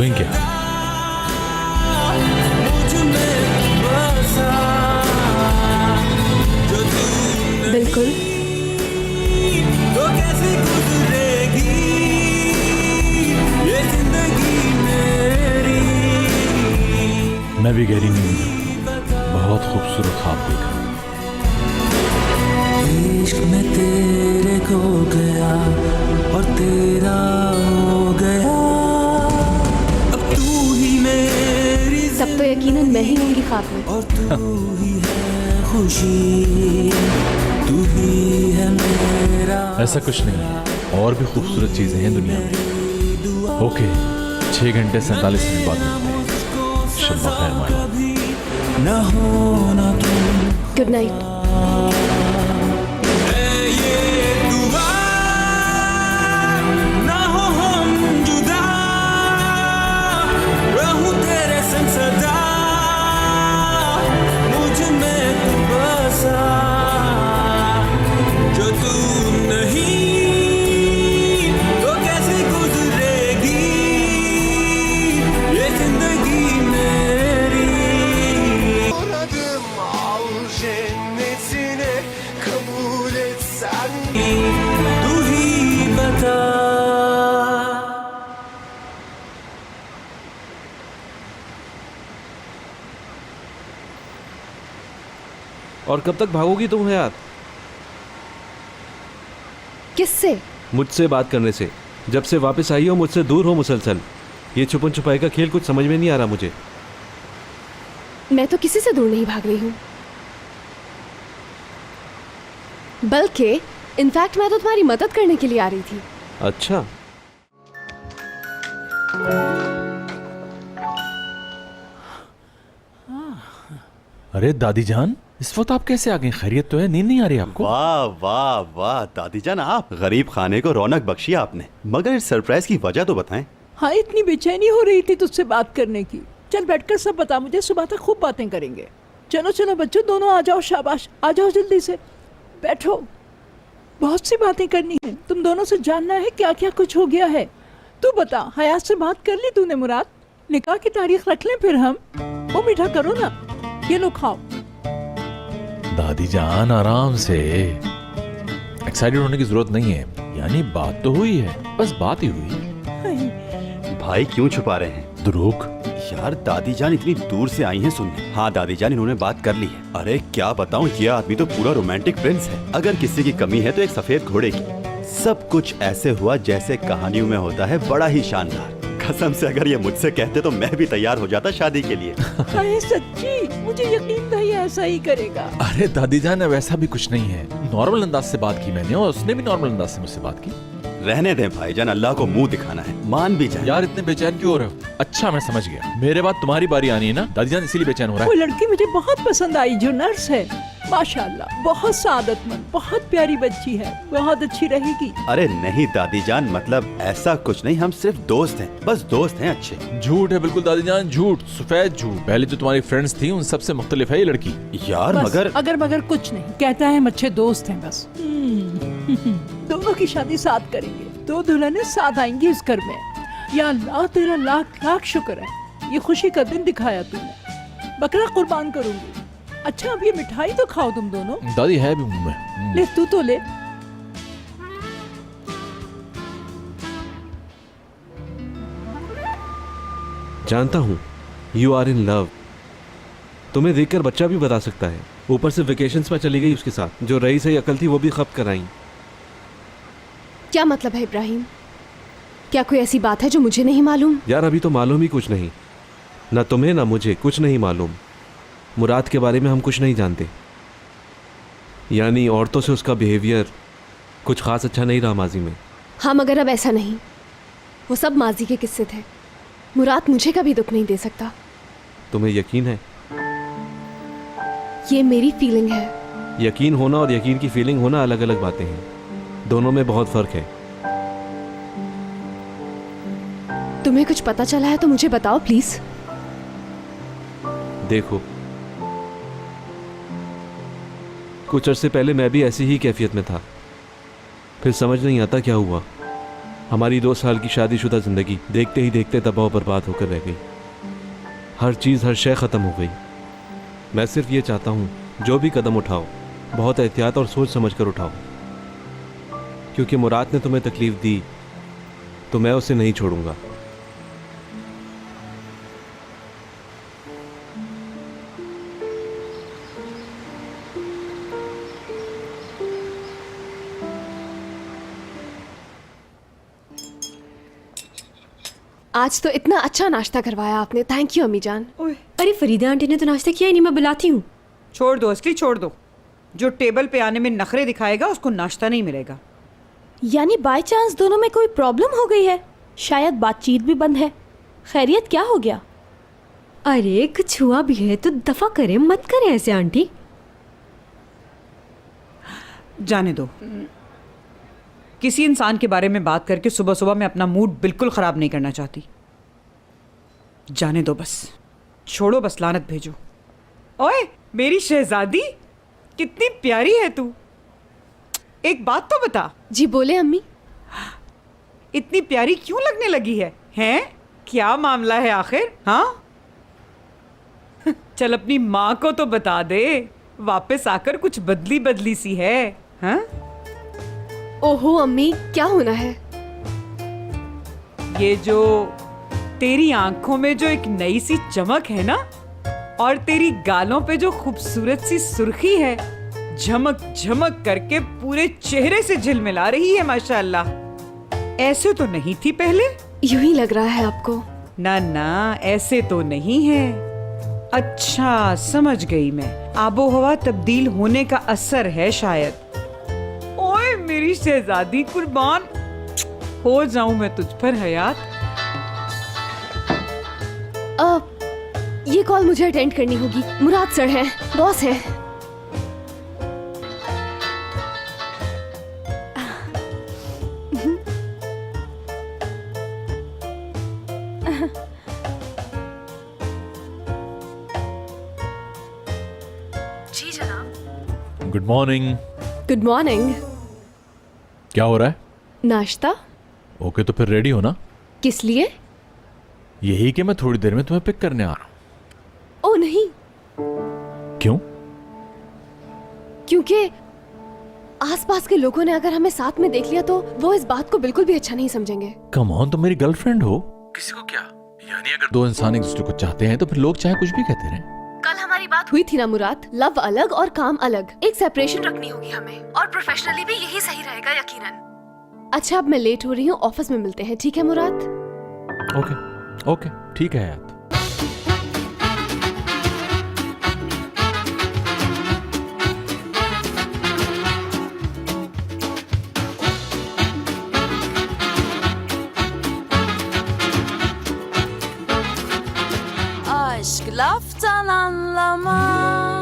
गई क्या? बिल्कुल। मैं भी गहरी नींद में बहुत खूबसूरत ख्वाब देखा। इश्क में तेरे खो गया और तेरा हो गया, अब तू ही मेरी तब तो यकीनन मैं ही होंगी ख्वाब में। और तू ही है खुशी, तू ही है मेरा। ऐसा कुछ नहीं है, और भी खूबसूरत चीजें हैं दुनिया में। ओके, 6 घंटे 47 मिनट बाद मिलते हैं। शब्बा खैर माई। न हो न तुम। Good night. और कब तक भागोगी तुम हयात? किससे? मुझसे बात करने से। जब से वापस आई हो मुझसे दूर हो मुसलसल। ये छुपन छुपाई का खेल कुछ समझ में नहीं आ रहा मुझे। मैं तो किसी से दूर नहीं भाग रही हूँ, बल्कि इनफैक्ट मैं तो तुम्हारी मदद करने के लिए आ रही थी। अच्छा, अरे दादी जान, इस वक्त आप कैसे आ गए? खैरियत तो है? नींद नहीं आ रही आपको? वाह वाह वाह दादी जान, आप गरीब खाने को रौनक बख्शी आपने। मगर इस सरप्राइज की वजह तो बताएं। हाँ, इतनी बेचैनी हो रही थी तुझसे बात करने की। चल बैठकर सब बता मुझे, सुबह तक खूब बातें करेंगे। चलो चलो बच्चों, दोनों आ जाओ, शाबाश आ जाओ जल्दी से बैठो। बहुत सी बातें करनी है, तुम दोनों से जानना है क्या क्या कुछ हो गया है। तू बता, हयात से बात कर ली तूने? मुराद, निकाह की तारीख रख लें फिर हम। वो मीठा करो ना, ये लो खाओ। दादी जान आराम से, एक्साइटेड होने की जरूरत नहीं है। यानी बात तो हुई है, बस बात ही हुई। भाई क्यों छुपा रहे हैं? दुरूक यार दादी जान इतनी दूर से आई हैं सुनने। हाँ दादी जान, इन्होंने बात कर ली है। अरे क्या बताऊं, ये आदमी तो पूरा रोमांटिक प्रिंस है। अगर किसी की कमी है तो एक सफेद घोड़े की। सब कुछ ऐसे हुआ जैसे कहानियों में होता है, बड़ा ही शानदार। कसम से अगर ये मुझसे कहते तो मैं भी तैयार हो जाता शादी के लिए। अरे सच्ची, मुझे यकीन था ये ऐसा ही करेगा। अरे दादी जान, अब ऐसा भी कुछ नहीं है। नॉर्मल अंदाज से बात की मैंने और उसने भी नॉर्मल अंदाज से मुझसे बात की। रहने दें भाईजान, अल्लाह को मुंह दिखाना है, मान भी जाए। यार इतने बेचैन क्यों हो रहे हो? अच्छा मैं समझ गया, मेरे बाद तुम्हारी बारी आनी है ना दादी जान, इसीलिए बेचैन हो रहा वो है। लड़की मुझे बहुत पसंद आई जो नर्स है, माशाल्लाह बहुत सादतमंद, बहुत प्यारी बच्ची है, बहुत अच्छी रहेगी। अरे नहीं दादी जान, मतलब ऐसा कुछ नहीं, हम सिर्फ दोस्त हैं, बस दोस्त हैं अच्छे। झूठ है बिल्कुल दादी जान, झूठ, सफेद झूठ। पहले जो तुम्हारी फ्रेंड्स थी उन सबसे मुख्तलिफ है ये लड़की। यार बस, मगर अगर मगर कुछ नहीं, कहता है हम अच्छे दोस्त हैं बस। दोनों की शादी साथ करेंगे, दो दुल्हनें साथ आएंगी इस घर में। या अल्लाह तेरा लाख लाख शुक्र है, ये खुशी का दिन दिखाया तूने। बकरा कुर्बान करूंगी। अच्छा अब ये मिठाई तो खाओ तुम दोनों। दादी है भी मुंह में। ले तू तो ले। जानता हूँ यू आर इन लव। तुम्हें देखकर बच्चा भी बता सकता है। ऊपर से वेकेशंस में चली गई उसके साथ, जो रही सही अकल थी वो भी खप कराई। क्या मतलब है इब्राहिम? क्या कोई ऐसी बात है जो मुझे नहीं मालूम? यार अभी तो मालूम ही कुछ नहीं, ना तुम्हें ना मुझे कुछ नहीं मालूम। मुराद के बारे में हम कुछ नहीं जानते। यानी औरतों से उसका बिहेवियर कुछ खास अच्छा नहीं रहा माजी में। हाँ मगर अब ऐसा नहीं, वो सब माजी के किस्से थे। मुराद मुझे कभी दुख नहीं दे सकता। तुम्हें यकीन है? ये मेरी फीलिंग है। यकीन होना और यकीन की फीलिंग होना अलग अलग बातें हैं, दोनों में बहुत फर्क है। तुम्हें कुछ पता चला है तो मुझे बताओ प्लीज। देखो कुछ अरसे पहले मैं भी ऐसी ही कैफियत में था, फिर समझ नहीं आता क्या हुआ। हमारी 2 साल की शादीशुदा ज़िंदगी देखते ही देखते तबाह बर्बाद होकर रह गई। हर चीज़, हर शय ख़त्म हो गई। मैं सिर्फ ये चाहता हूँ, जो भी कदम उठाओ बहुत एहतियात और सोच समझ कर उठाओ, क्योंकि मुराद ने तुम्हें तकलीफ़ दी तो मैं उसे नहीं छोड़ूंगा। आज तो इतना अच्छा नाश्ता करवाया आपने, थैंक यू अम्मी जान। अरे फरीदा आंटी ने तो नाश्ता किया ही नहीं, मैं बुलाती हूँ। छोड़ दो असली, छोड़ दो। जो टेबल पे आने में नखरे दिखाएगा उसको नाश्ता नहीं मिलेगा। यानी बाय चांस दोनों में कोई प्रॉब्लम हो गई है, शायद बातचीत भी बंद है। खैरियत क्या हो गया? अरे कुछ हुआ भी है तो दफा करें, मत करें ऐसे आंटी। जाने दो। किसी इंसान के बारे में बात करके सुबह सुबह मैं अपना मूड बिल्कुल ख़राब नहीं करना चाहती। जाने दो बस, छोड़ो बस, लानत भेजो। ओए मेरी शहजादी, कितनी प्यारी है तू। एक बात तो बता। जी बोले अम्मी। इतनी प्यारी क्यों लगने लगी है? हैं? क्या मामला है आखिर? हाँ चल अपनी माँ को तो बता दे, वापस आकर कुछ बदली बदली सी है। हाँ ओहो अम्मी, क्या होना है? ये जो तेरी आंखों में जो एक नई सी चमक है ना, और तेरी गालों पे जो खूबसूरत सी सुर्खी है, झमक झमक करके पूरे चेहरे से झिलमिला रही है माशाल्लाह। ऐसे तो नहीं थी पहले। यूं ही लग रहा है आपको? ना ना, ऐसे तो नहीं है। अच्छा समझ गई मैं, आबो हवा तब्दील होने का असर है शायद। ओए मेरी शहजादी, कुर्बान हो जाऊं मैं तुझ पर हयात। ये कॉल मुझे अटेंड करनी होगी। मुराद सर है, बॉस है। जी जनाब। Good morning. Good morning. क्या हो रहा है? नाश्ता। ओके तो फिर रेडी हो ना? किस लिए? यही कि मैं थोड़ी देर में तुम्हें पिक करने आ रहा हूँ। ओ नहीं। क्यों? क्योंकि आसपास के लोगों ने अगर हमें साथ में देख लिया तो वो इस बात को बिल्कुल भी अच्छा नहीं समझेंगे। कम ऑन, तुम मेरी गर्लफ्रेंड हो। किसी को क्या, यानी अगर 2 इंसान एक दूसरे को चाहते हैं तो फिर लोग चाहे कुछ भी कहते रहें। कल हमारी बात हुई थी ना मुराद, लव अलग और काम अलग, एक सेपरेशन रखनी होगी हमें, और प्रोफेशनली भी यही सही रहेगा यकीनन। अच्छा अब मैं लेट हो रही हूँ, ऑफिस में मिलते हैं, ठीक है मुराद? ओके ओके ठीक है यार। Aşk laftan anlamaz.